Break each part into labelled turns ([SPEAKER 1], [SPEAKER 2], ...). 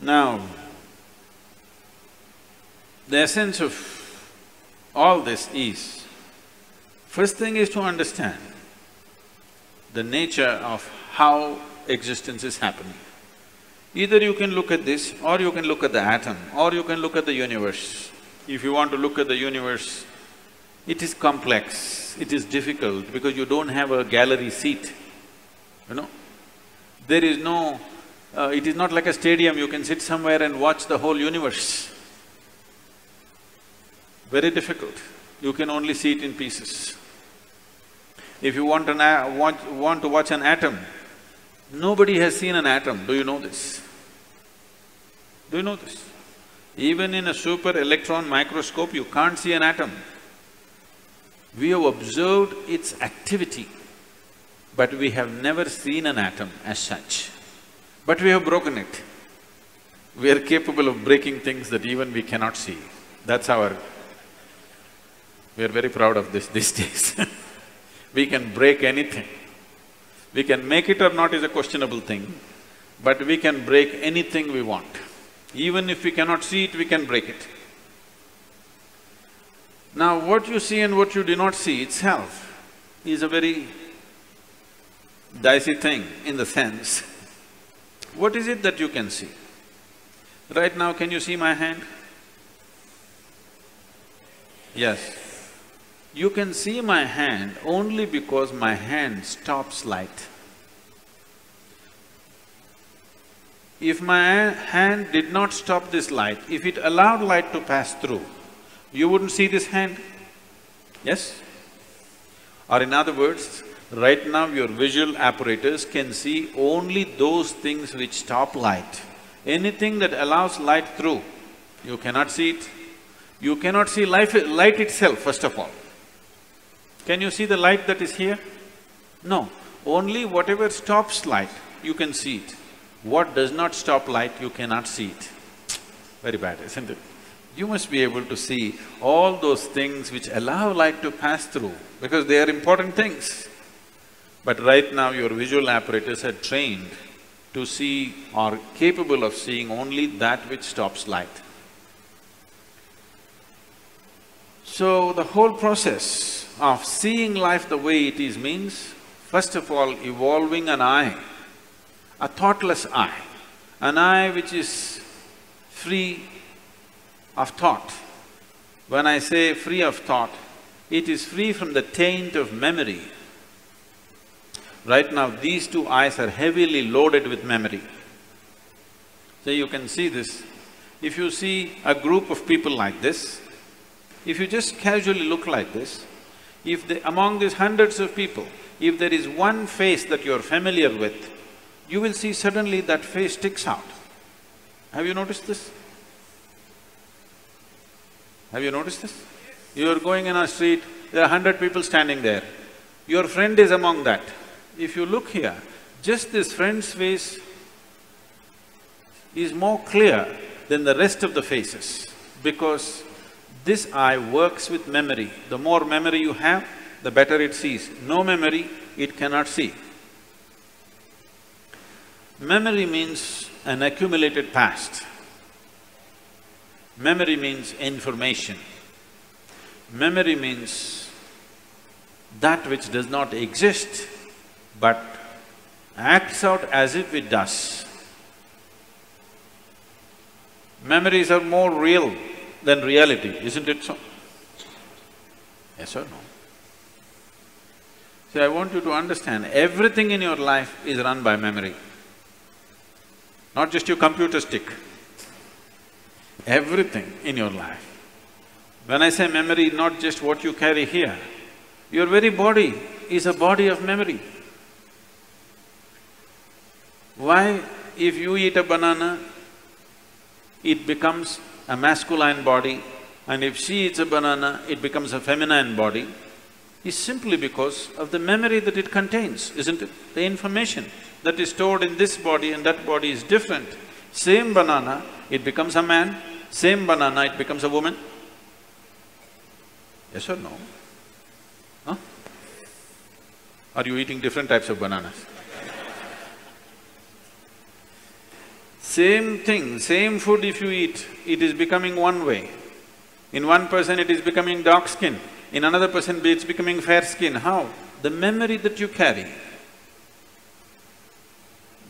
[SPEAKER 1] Now, the essence of all this is, first thing is to understand the nature of how existence is happening. Either you can look at this, or you can look at the atom, or you can look at the universe. If you want to look at the universe, it is complex, it is difficult because you don't have a gallery seat, you know. There is no… it is not like a stadium, you can sit somewhere and watch the whole universe. Very difficult, you can only see it in pieces. If you want to watch an atom, nobody has seen an atom, do you know this? Do you know this? Even in a super electron microscope, you can't see an atom. We have observed its activity, but we have never seen an atom as such. But we have broken it. We are capable of breaking things that even we cannot see. That's our… we are very proud of this these days. We can break anything. We can make it or not is a questionable thing, but we can break anything we want. Even if we cannot see it, we can break it. Now, what you see and what you do not see itself is a very dicey thing in the sense, what is it that you can see? Right now, can you see my hand? Yes. You can see my hand only because my hand stops light. If my hand did not stop this light, if it allowed light to pass through, you wouldn't see this hand, yes? Or in other words, right now your visual apparatus can see only those things which stop light. Anything that allows light through, you cannot see it. You cannot see light itself, first of all. Can you see the light that is here? No. Only whatever stops light, you can see it. What does not stop light, you cannot see it. Very bad, isn't it? You must be able to see all those things which allow light to pass through, because they are important things. But right now your visual apparatus are trained to see or capable of seeing only that which stops light. So the whole process of seeing life the way it is means, first of all, evolving an eye, a thoughtless eye, an eye which is free of thought. When I say free of thought, it is free from the taint of memory. Right now, these two eyes are heavily loaded with memory. So you can see this. If you see a group of people like this, if you just casually look like this, among these hundreds of people, if there is one face that you're familiar with, you will see suddenly that face sticks out. Have you noticed this? Have you noticed this? You're going in a street, there are 100 people standing there. Your friend is among that. If you look here, just this friend's face is more clear than the rest of the faces, because this eye works with memory. The more memory you have, the better it sees. No memory, it cannot see. Memory means an accumulated past. Memory means information. Memory means that which does not exist but acts out as if it does. Memories are more real than reality, isn't it so? Yes or no? See, I want you to understand, everything in your life is run by memory. Not just your computer stick, everything in your life. When I say memory, not just what you carry here, your very body is a body of memory. Why, if you eat a banana, it becomes a masculine body, and if she eats a banana, it becomes a feminine body, is simply because of the memory that it contains, isn't it? The information that is stored in this body and that body is different. Same banana, it becomes a man, same banana, it becomes a woman. Yes or no? Huh? Are you eating different types of bananas? Same thing, same food if you eat, it is becoming one way. In one person it is becoming dark skin, in another person it's becoming fair skin. How? The memory that you carry.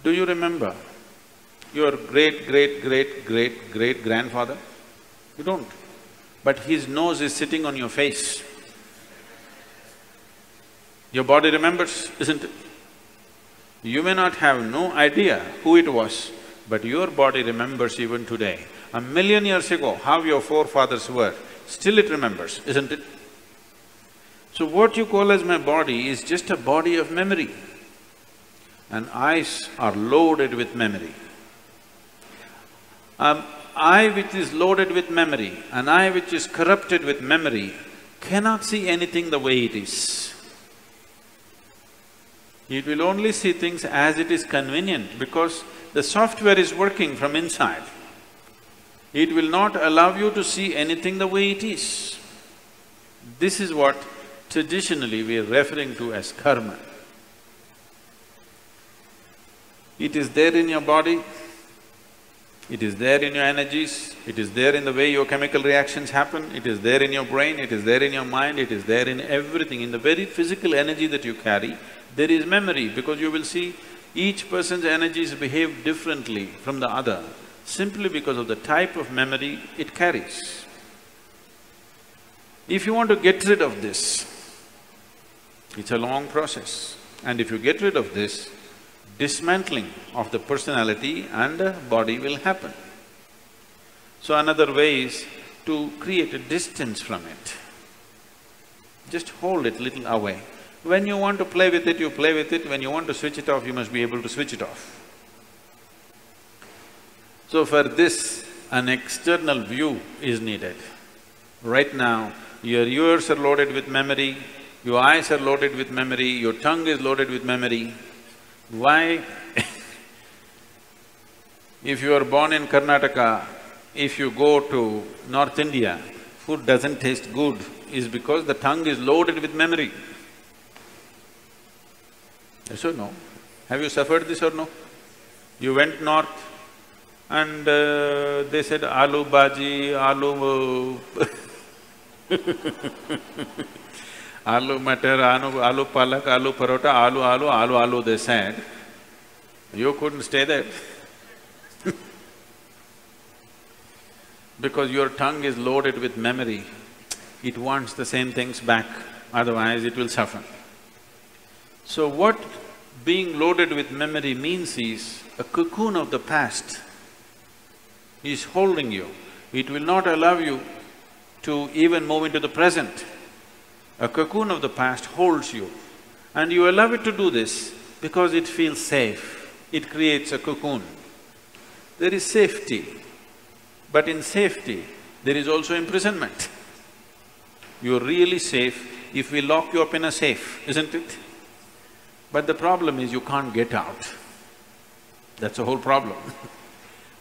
[SPEAKER 1] Do you remember your great-great-great-great-great-grandfather? You don't. But his nose is sitting on your face. Your body remembers, isn't it? You may not have no idea who it was, but your body remembers even today. 1,000,000 years ago, how your forefathers were, still it remembers, isn't it? So what you call as my body is just a body of memory. And eyes are loaded with memory. Eye which is loaded with memory, an eye which is corrupted with memory, cannot see anything the way it is. It will only see things as it is convenient because the software is working from inside. It will not allow you to see anything the way it is. This is what traditionally we are referring to as karma. It is there in your body, it is there in your energies, it is there in the way your chemical reactions happen, it is there in your brain, it is there in your mind, it is there in everything. In the very physical energy that you carry, there is memory, because you will see each person's energies behave differently from the other, simply because of the type of memory it carries. If you want to get rid of this, it's a long process. And if you get rid of this, dismantling of the personality and the body will happen. So another way is to create a distance from it. Just hold it little away. When you want to play with it, you play with it. When you want to switch it off, you must be able to switch it off. So for this, an external view is needed. Right now, your ears are loaded with memory, your eyes are loaded with memory, your tongue is loaded with memory. Why? If you are born in Karnataka, if you go to North India, food doesn't taste good, is because the tongue is loaded with memory. Yes or no? Have you suffered this or no? You went north and they said aloo bhaji, aloo aloo matar, aloo palak, aloo parota, aloo, they said. You couldn't stay there because your tongue is loaded with memory. It wants the same things back, otherwise it will suffer. So what being loaded with memory means is a cocoon of the past is holding you. It will not allow you to even move into the present. A cocoon of the past holds you, and you allow it to do this because it feels safe. It creates a cocoon. There is safety, but in safety, there is also imprisonment. You're really safe if we lock you up in a safe, isn't it? But the problem is you can't get out. That's the whole problem.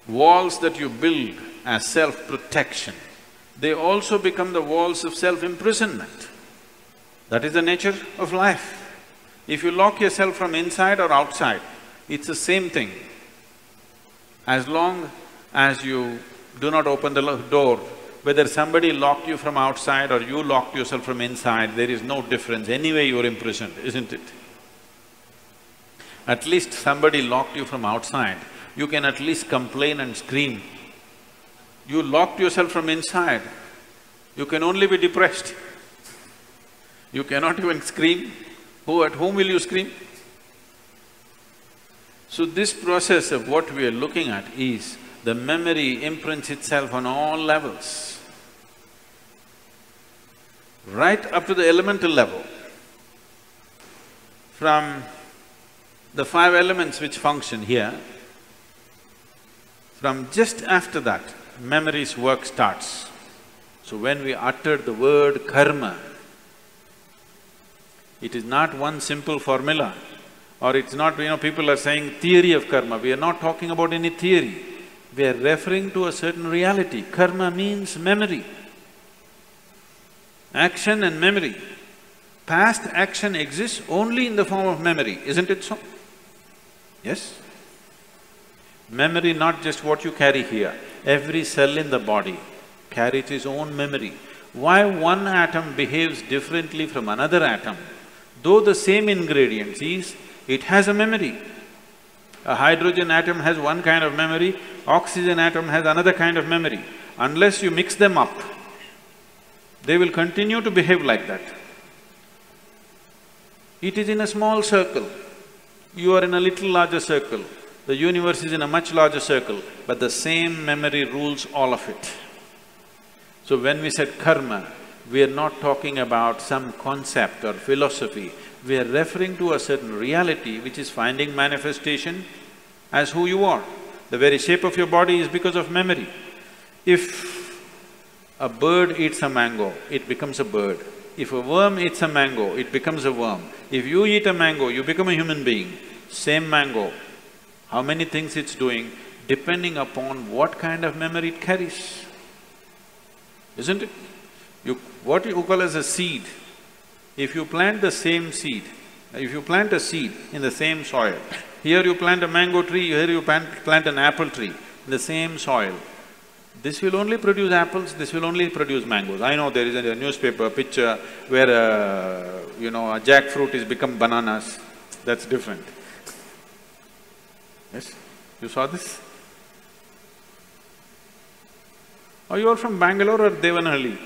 [SPEAKER 1] Walls that you build as self-protection, they also become the walls of self-imprisonment. That is the nature of life. If you lock yourself from inside or outside, it's the same thing. As long as you do not open the door, whether somebody locked you from outside or you locked yourself from inside, there is no difference. Anyway, you're imprisoned, isn't it? At least somebody locked you from outside, you can at least complain and scream. You locked yourself from inside, you can only be depressed. You cannot even scream. At whom will you scream? So this process of what we are looking at is the memory imprints itself on all levels, right up to the elemental level. From the 5 elements which function here, from just after that, memory's work starts. So when we utter the word karma, it is not one simple formula, or it's not, people are saying theory of karma. We are not talking about any theory. We are referring to a certain reality. Karma means memory, action and memory. Past action exists only in the form of memory, isn't it so? Yes? Memory, not just what you carry here, every cell in the body carries its own memory. Why one atom behaves differently from another atom, though the same ingredients is, it has a memory. A hydrogen atom has one kind of memory, oxygen atom has another kind of memory. Unless you mix them up, they will continue to behave like that. It is in a small circle, you are in a little larger circle, the universe is in a much larger circle, but the same memory rules all of it. So when we said karma, we are not talking about some concept or philosophy, we are referring to a certain reality which is finding manifestation as who you are. The very shape of your body is because of memory. If a bird eats a mango, it becomes a bird. If a worm eats a mango, it becomes a worm. If you eat a mango, you become a human being. Same mango, how many things it's doing, depending upon what kind of memory it carries, isn't it? What you call as a seed, if you plant the same seed, if you plant a seed in the same soil, here you plant a mango tree, here you plant an apple tree in the same soil, this will only produce apples, this will only produce mangoes. I know there is a newspaper picture where a jackfruit is become bananas, that's different. Yes? You saw this? Are you all from Bangalore or Devanahalli?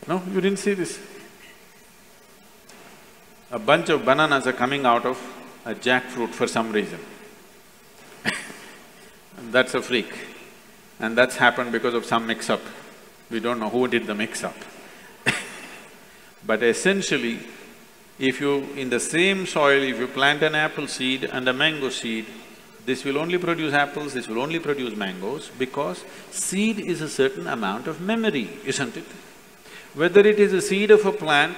[SPEAKER 1] No, you didn't see this? A bunch of bananas are coming out of a jackfruit for some reason. That's a freak. And that's happened because of some mix-up. We don't know who did the mix-up. But essentially, if you… in the same soil, if you plant an apple seed and a mango seed, this will only produce apples, this will only produce mangoes, because seed is a certain amount of memory, isn't it? Whether it is a seed of a plant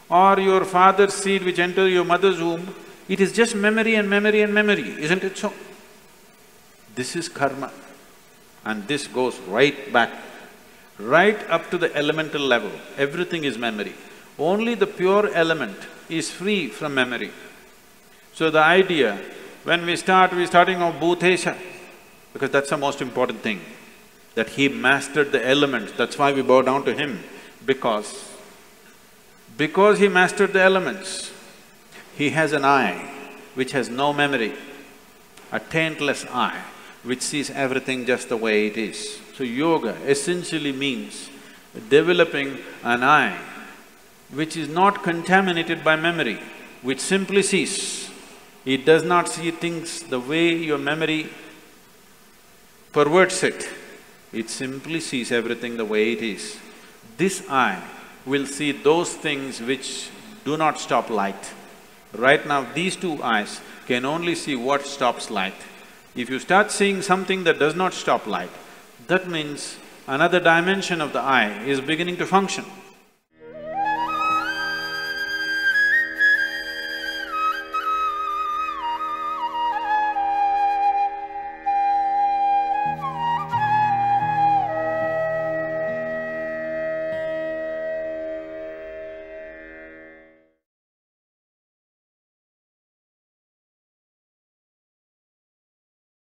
[SPEAKER 1] or your father's seed which entered your mother's womb, it is just memory and memory and memory, isn't it so? This is karma. And this goes right back, right up to the elemental level, everything is memory. Only the pure element is free from memory. So the idea, when we're starting off Bhutesha, because that's the most important thing, that he mastered the elements, that's why we bow down to him, because he mastered the elements, he has an eye which has no memory, a taintless eye which sees everything just the way it is. So yoga essentially means developing an eye which is not contaminated by memory, which simply sees. It does not see things the way your memory perverts it. It simply sees everything the way it is. This eye will see those things which do not stop light. Right now, these two eyes can only see what stops light. If you start seeing something that does not stop light, that means another dimension of the eye is beginning to function.